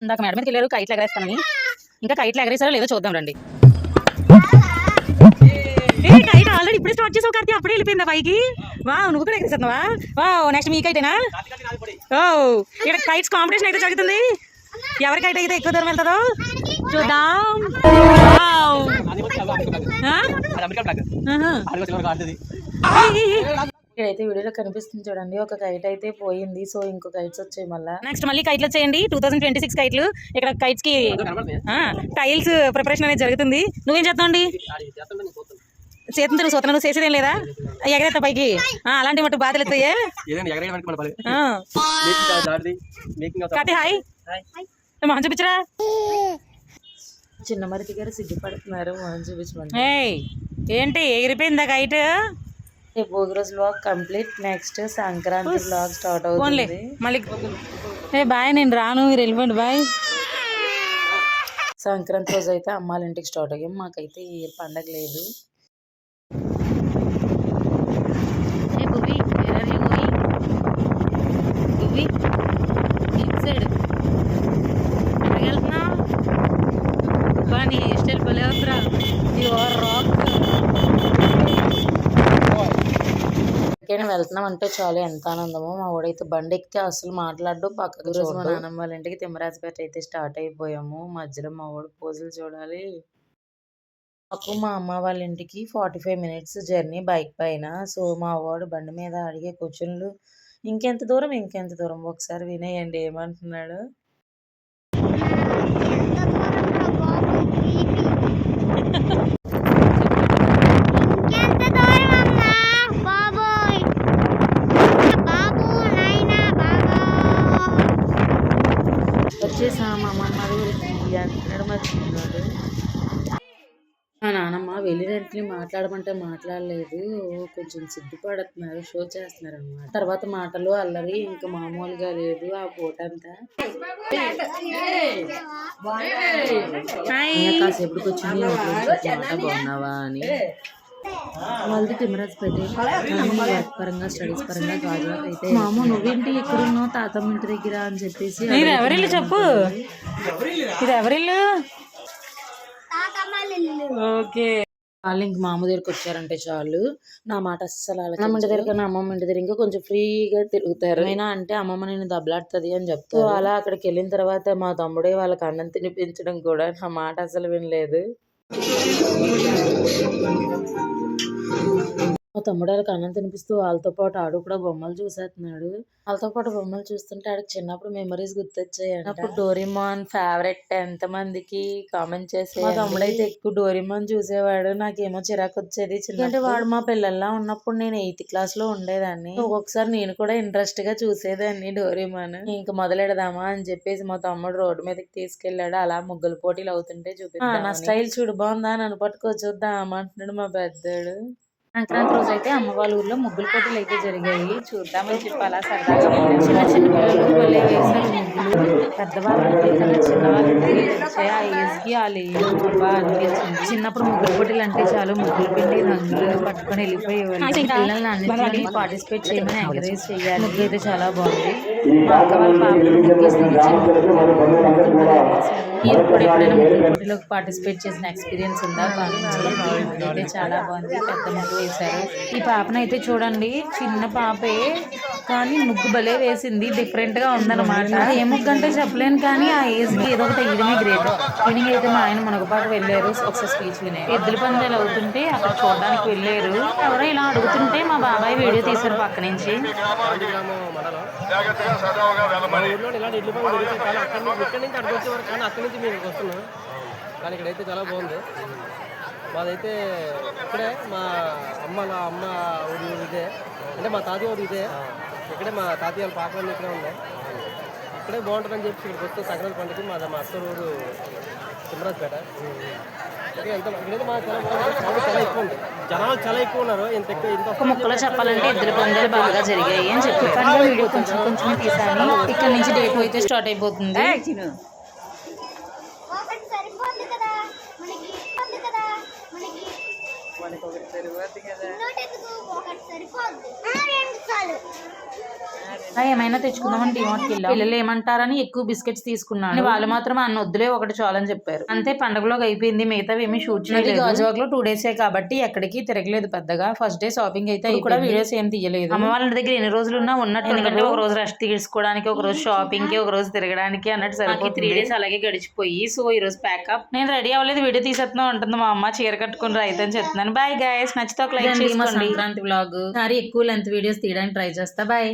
ఇందాక మేడం మీదకి వెళ్ళారు కైట్లు ఎగరేస్తానని. ఇంకా కైట్లు ఎగరేసారో లేదో చూద్దాం రండి. కైట్ ఆల్రెడీ ఇప్పుడే స్టార్ట్ చేసావు కార్తీ, అప్పుడే వెళ్ళిపోయిందా పైకి. వా నువ్వు కూడా ఎగరేస్తున్నావా? వా నెక్స్ట్ మీ కైటేనా? ఓ ఇక్కడ కైట్స్ కాంపిటీషన్ అయితే జరుగుతుంది. ఎవరి కైట్ అయితే ఎక్కువ దూరం వెళ్తుందో చూద్దాం. ఇక్కడైతే వీడియోలో కనిపిస్తుంది చూడండి, ఒక కైట్ అయితే పోయింది. సో ఇంకో కైట్స్ వచ్చాయి మళ్ళీ. నెక్స్ట్ మళ్ళీ కైట్లు వచ్చేయండి. 2026 కైట్లు. ఇక్కడ కైట్స్ కి టైల్స్ ప్రిపరేషన్ అనేది జరుగుతుంది. నువ్వేం చేస్తావు? చేతులు తిరుగు సోతన, నువ్వు చేసేదేం లేదా? ఎగరేస్తా పైకి. అలాంటి మటు బాధలు ఎత్తాయే. హాయ్ మొహం చూపించరా. చిన్న మరిది గారు సిగ్గుపడుతున్నారు, మొహం చూపించమని. ఏంటి ఎగిరిపోయిందా కైట్? భోగి రోజు vlog complete. Next Sankranti vlog start అవుతుంది. మళ్ళీ బాయ్, నేను రాను, మీరు వెళ్ళిపోండి బాయ్. సంక్రాంతి రోజు అయితే అమ్మాళ్ళ ఇంటికి స్టార్ట్ అయ్యాం. మాకైతే ఈ పండగ లేదు. వెళ్తున్నాం అంటే చాలు ఎంత ఆనందమో. మా వాడైతే బండి ఎక్కితే అసలు మాట్లాడు, పక్కకు రోజు మా నాన్నమ్మ వాళ్ళ ఇంటికి తిమ్మరాజపేట అయితే స్టార్ట్ అయిపోయాము. మధ్యలో మా వాడు పోజులు చూడాలి. మాకు మా అమ్మ వాళ్ళ ఇంటికి 45 మినిట్స్ జర్నీ బైక్ పైన. సో మా వాడు బండి మీద అడిగే క్వశ్చన్లు ఇంకెంత దూరం ఇంకెంత దూరం, ఒకసారి వినేయండి ఏమంటున్నాడు. వచ్చేసాం అమ్మమ్మ అంటున్నాడు మా చిన్నాడు. మా నాన్నమ్మ వెళ్ళి వెంటనే మాట్లాడమంటే మాట్లాడలేదు, కొంచెం సిగ్గుపడుతున్నారు, షో చేస్తున్నారు అనమాట. తర్వాత మాటలు అల్లరి ఇంకా మామూలుగా లేదు ఆ పూటంతా. కాసేపటికి వచ్చింది బాగున్నావా అని. వాళ్ళది తిమ్మరాజపేట. వర్క్ పరంగా స్టడీస్ పరంగా గాజువాక అయితే మామ నువ్వేంటి ఎక్కడున్నావు తాతమ్మ ఇంటి దగ్గర అని చెప్పేసి. ఎవరిల్లు చెప్పు, ఇది ఎవరిల్లు? ఓకే, వాళ్ళు ఇంక మామ దగ్గరికి వచ్చారంటే చాలు నా మాట అస్సలు అమ్మ ఇంటి దగ్గర కన్నా అమ్మమ్మ ఇంటి దగ్గర ఇంకా కొంచెం ఫ్రీగా తిరుగుతారు. అయినా అంటే అమ్మమ్మ నేను దెబ్బలాడుతుంది అని చెప్తారు. అలా అక్కడికి వెళ్ళిన తర్వాత మా తమ్ముడే వాళ్ళకి అన్నం తినిపించడం కూడా నా మాట అసలు వినలేదు. మా తమ్ముడు వాళ్ళకి అన్నం తినిపిస్తూ వాళ్ళతో పాటు ఆడు కూడా బొమ్మలు చూసేస్తున్నాడు. వాళ్ళతో పాటు బొమ్మలు చూస్తుంటే ఆడికి చిన్నప్పుడు మెమరీస్ గుర్తొచ్చాయి. అప్పుడు డోరేమాన్ ఫేవరెట్ ఎంత మందికి కామెంట్ చేసి. మా తమ్ముడు అయితే ఎక్కువ డోరేమాన్ చూసేవాడు, నాకేమో చిరాకు వచ్చేది. చిన్నప్పుడు వాడు మా పిల్లల్లా ఉన్నప్పుడు నేను 8th క్లాస్ లో ఉండేదాన్ని. ఒక్కొక్కసారి నేను కూడా ఇంట్రెస్ట్ గా చూసేదాన్ని డోరేమాన్. ఇంకా మొదలెడదామా అని చెప్పేసి మా తమ్ముడు రోడ్డు మీదకి తీసుకెళ్లాడు. అలా ముగ్గులు పోటీలు అవుతుంటే చూపిస్తాను. నా స్టైల్ చూడు బాగుందా, నన్ను పట్టుకో చూద్దాం అంటున్నాడు మా పెద్దోడు. సంక్రాంతి రోజు అయితే అమ్మ వాళ్ళ ఊర్లో ముగ్గుల పోటీలు అయితే జరిగాయి. చూద్దామని చెప్పి అలా సరదాగా చిన్న చిన్న పిల్లలు భలే వేశారు ముగ్గులు. పెద్దవాళ్ళు కన్నా చిన్నవాళ్ళు ఆ ఏజ్ కి వాళ్ళు బాగా అనిపించింది. చిన్నప్పుడు ముగ్గుల పోటీలు అంటే చాలు ముగ్గులు పిండి రంగులు పట్టుకొని వెళ్ళిపోయేవాళ్ళు. పిల్లల్ని అన్నింటినీ పార్టిసిపేట్ చేయమని ఎంకరేజ్ చేయాలి. ముగ్గు అయితే చాలా బాగుంది. మా అక్క వాళ్ళ పాపలు మీరు కూడా ఎప్పుడైనా ముగ్గుల పోటీలోకి పార్టిసిపేట్ చేసిన ఎక్స్పీరియన్స్ ఉందా? అయితే చాలా బాగుంది, పెద్ద ముగ్గు వేశారు. ఈ పాపనైతే చూడండి, చిన్న పాపే కానీ ముగ్గు భలే వేసింది, డిఫరెంట్ గా ఉందన్నమాట. ఏ ముగ్గు అంటే చెప్పలేను కానీ ఆ ఏజ్ కి ఏదో ఒకటి వేయడమే గ్రేట్. ఈవినింగ్ అయితే మా ఆయన మునగపాటు వెళ్ళారు ఒకసారి స్పీచ్ వినే. ఎద్దుల పందాలు అవుతుంటే అక్కడ చూడడానికి వెళ్ళారు. ఎవరో ఇలా అడుగుతుంటే మా బాబాయ్ వీడియో తీశారు పక్క నుంచి. కానీ ఇక్కడైతే చాలా బాగుంది. మాదైతే ఇక్కడే మా అమ్మ ఊరి ఇదే, అంటే మా తాతయ్య ఊరు ఇదే. ఇక్కడే మా తాతయ్య వాళ్ళ పాపలన్నీ ఇక్కడే ఉన్నాయి. ఇక్కడే బాగుంటుందని చెప్పి ఇక్కడికి వస్తే సంక్రాంతి పండుగకి మా అత్త ఊరు తిమ్మరాజపేట. ఇక్కడైతే మా చాలా బాగుంది, చాలా ఎక్కువ ఉంది, జనాలు చాలా ఎక్కువ ఉన్నారు. ఇంత ముక్కలో చెప్పాలంటే ఇద్దరు పందాలు బాగా జరిగాయి అని చెప్పి వీడియో కొంచెం కొంచెం తీసాను. ఇక్కడ నుంచి డేట్ అయితే స్టార్ట్ అయిపోతుంది. మనకి ఒకటి సరిపోద్ది కదా. ఏమైనా తెచ్చుకుందామని డిమార్ట్కి వెళ్ళాం. పిల్లలు ఏమంటారని ఎక్కువ బిస్కెట్స్ తీసుకున్నాను. వాళ్ళు మాత్రం అన్న వద్దులే ఒకటి చాలని చెప్పారు. అంతే పండుగలోకి అయిపోయింది. మిగతా ఏమి షూట్ చేయలేదు. గాజువాకలో 2 days కాబట్టి ఎక్కడికి తిరగలేదు పెద్దగా. ఫస్ట్ డే షాపింగ్ అయితే కూడా వీడియోస్ ఏం తీయలేదు. అమ్మ వాళ్ళ దగ్గర ఎన్ని రోజులు ఉన్నా ఉన్నట్టు, ఎందుకంటే ఒక రోజు రెస్ట్ తీసుకోవడానికి, ఒక రోజు షాపింగ్ కి, ఒక రోజు తిరగడానికి అన్నట్టు సరిపోతుంది. 3 days అలాగే గడిచిపోయి సో ఈ రోజు ప్యాకప్. నేను రెడీ అవ్వలేదు, వీడియో తీసేస్తున్నా ఉంటుంది మా అమ్మ. చీర కట్టుకుని రైతు అని చెప్తున్నాను. బాయ్ గైస్, నచ్చితే ఒక లైక్ చేసుకోండి. సంక్రాంతి వ్లాగ్ సారీ ఎక్కువ లెంత్ వీడియోస్ తీయడానికి ట్రై చేస్తా. బాయ్.